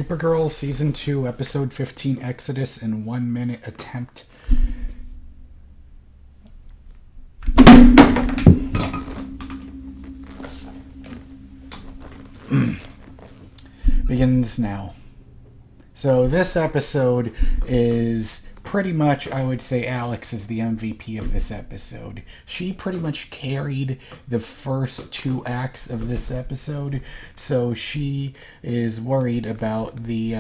Supergirl Season 2, Episode 15, Exodus in 1 minute attempt. Begins now. So this episode is pretty much, I would say, Alex is the MVP of this episode. She pretty much carried the first two acts of this episode, so she is worried about the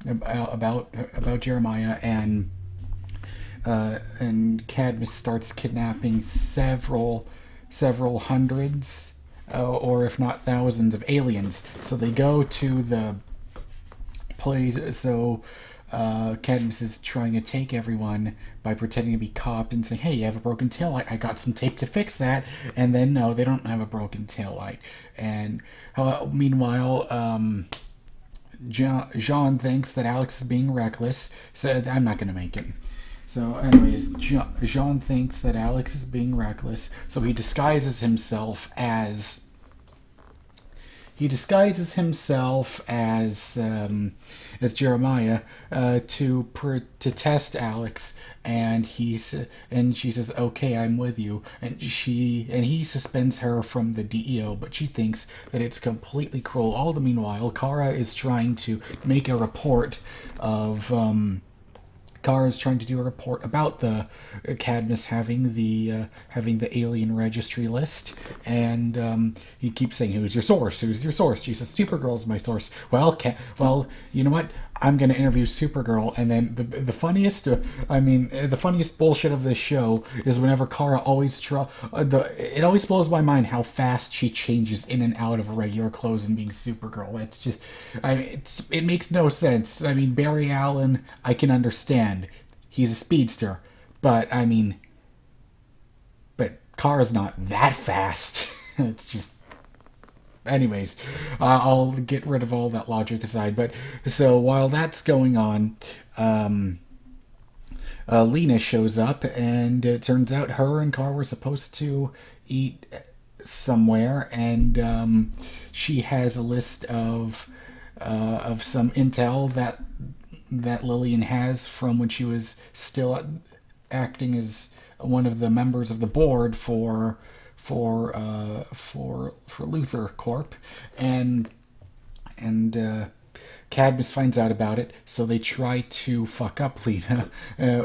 about Jeremiah, and Cadmus starts kidnapping several hundreds, or if not thousands, of aliens. So they go to the place. So Cadmus is trying to take everyone by pretending to be cop and saying, "Hey, you have a broken tail light. I got some tape to fix that." And then no, they don't have a broken tail light. And meanwhile, Jean thinks that Alex is being reckless. So I'm not going to make it. So, anyways, Jean thinks that Alex is being reckless, so he disguises himself as Jeremiah to test Alex, and she says, "Okay, I'm with you," and he suspends her from the DEO, but she thinks that it's completely cruel. All the meanwhile, Kara is trying to make a report of. Kara is trying to do a report about the Cadmus having the alien registry list, and he keeps saying, "Who's your source? Who's your source?" She says, "Supergirl's my source." Well, you know what? I'm going to interview Supergirl, and then the funniest, the funniest bullshit of this show is whenever Kara it always blows my mind how fast she changes in and out of regular clothes and being Supergirl. It's just, it makes no sense. I mean, Barry Allen, I can understand. He's a speedster, but Kara's not that fast. It's just. Anyways, I'll get rid of all that logic aside. But so while that's going on, Lena shows up, and it turns out her and Kara were supposed to eat somewhere, and she has a list of some intel that Lillian has from when she was still acting as one of the members of the board for Luther Corp, and Cadmus finds out about it, so they try to fuck up Lena,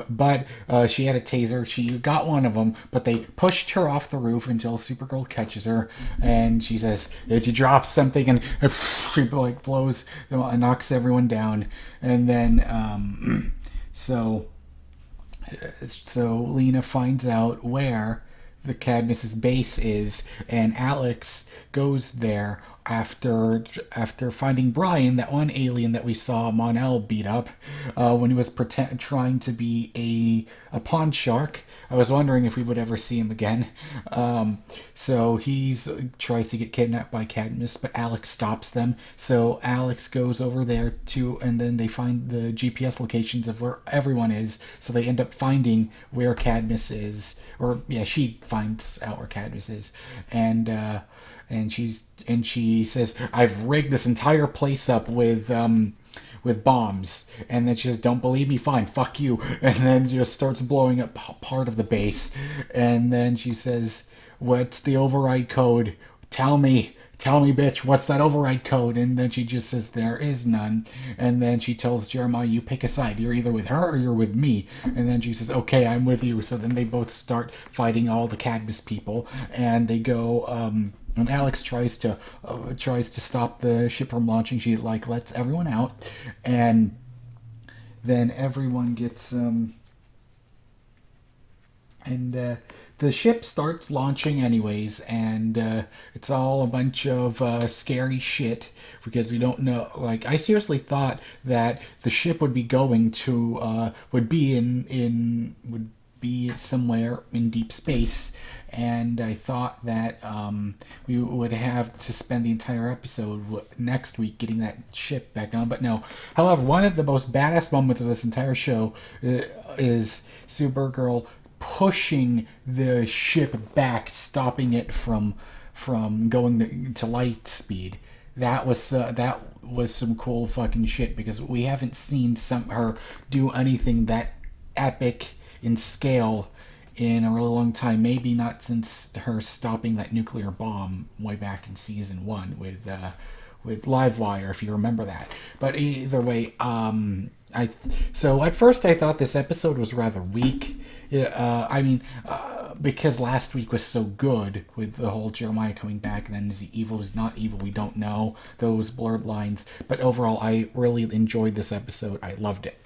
but she had a taser. She got one of them, but they pushed her off the roof until Supergirl catches her, and she says, "Did you drop something?" And she blows, knocks everyone down, and then so Lena finds out where the Cadmus's base is, and Alex goes there after finding Brian, that one alien that we saw Mon-El beat up when he was trying to be a pawn shark. I was wondering if we would ever see him again. So he tries to get kidnapped by Cadmus, but Alex stops them. So Alex goes over there and then they find the GPS locations of where everyone is. So they end up finding where Cadmus is, she finds out where Cadmus is, and she says, "I've rigged this entire place up with bombs," and then she says, "Don't believe me? Fine, fuck you," and then just starts blowing up part of the base, and then she says, "What's the override code? Tell me, bitch, what's that override code?" And then she just says, "There is none." And then she tells Jeremiah, "You pick a side. You're either with her or you're with me." And then she says, "Okay, I'm with you." So then they both start fighting all the Cadmus people, and they go, and Alex tries to stop the ship from launching. She lets everyone out, and then everyone gets the ship starts launching anyways, and it's all a bunch of scary shit because we don't know. I seriously thought that the ship would be going to would be somewhere in deep space, and I thought that we would have to spend the entire episode next week getting that ship back on, but no. However, one of the most badass moments of this entire show is Supergirl pushing the ship back, stopping it from going to light speed. That was some cool fucking shit, because we haven't seen her do anything that epic in scale in a really long time. Maybe not since her stopping that nuclear bomb way back in season 1 with Livewire, if you remember that. But either way, so at first I thought this episode was rather weak. Because last week was so good with the whole Jeremiah coming back, and then is he evil, is not evil, we don't know, those blurred lines. But overall, I really enjoyed this episode. I loved it.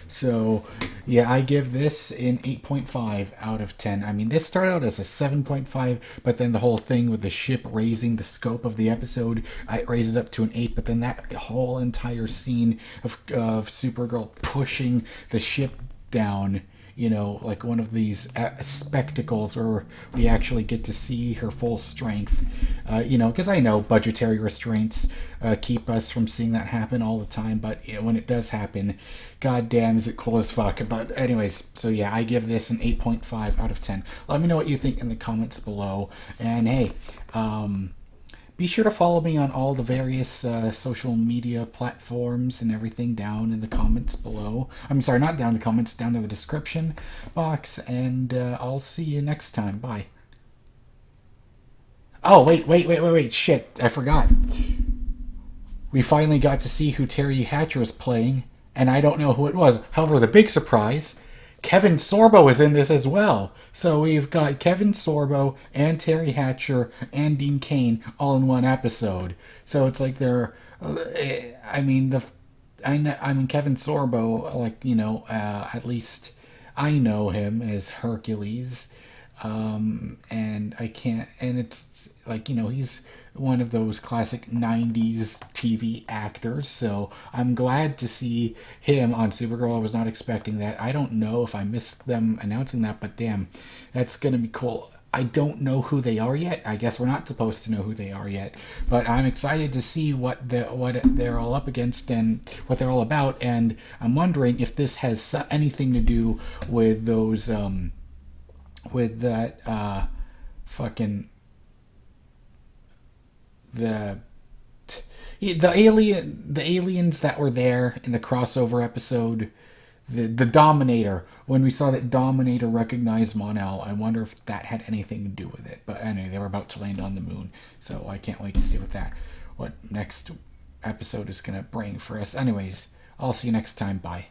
So, yeah, I give this an 8.5 out of 10. I mean, this started out as a 7.5, but then the whole thing with the ship raising the scope of the episode, I raised it up to an 8, but then that whole entire scene of Supergirl pushing the ship down, like one of these spectacles where we actually get to see her full strength, because I know budgetary restraints keep us from seeing that happen all the time, but when it does happen, goddamn, is it cool as fuck. But anyways, so yeah, I give this an 8.5 out of 10. Let me know what you think in the comments below, and hey, be sure to follow me on all the various social media platforms and everything down in the comments below. I'm sorry, not down in the comments, down in the description box. And I'll see you next time. Bye. Oh, wait. Shit, I forgot. We finally got to see who Terry Hatcher is playing, and I don't know who it was. However, the big surprise, Kevin Sorbo is in this as well. So we've got Kevin Sorbo and Terry Hatcher and Dean Cain all in one episode. So it's like they're, Kevin Sorbo, at least I know him as Hercules. And it's like, he's one of those classic 90s TV actors, so I'm glad to see him on Supergirl. I was not expecting that. I don't know if I missed them announcing that, but damn, that's gonna be cool. I don't know who they are yet. I guess we're not supposed to know who they are yet, but I'm excited to see what they're all up against and what they're all about, and I'm wondering if this has anything to do with those with that the aliens that were there in the crossover episode, the Dominator. When we saw that Dominator recognized Mon-El, I wonder if that had anything to do with it. But anyway, they were about to land on the moon, so I can't wait to see what next episode is gonna bring for us. Anyways, I'll see you next time. Bye.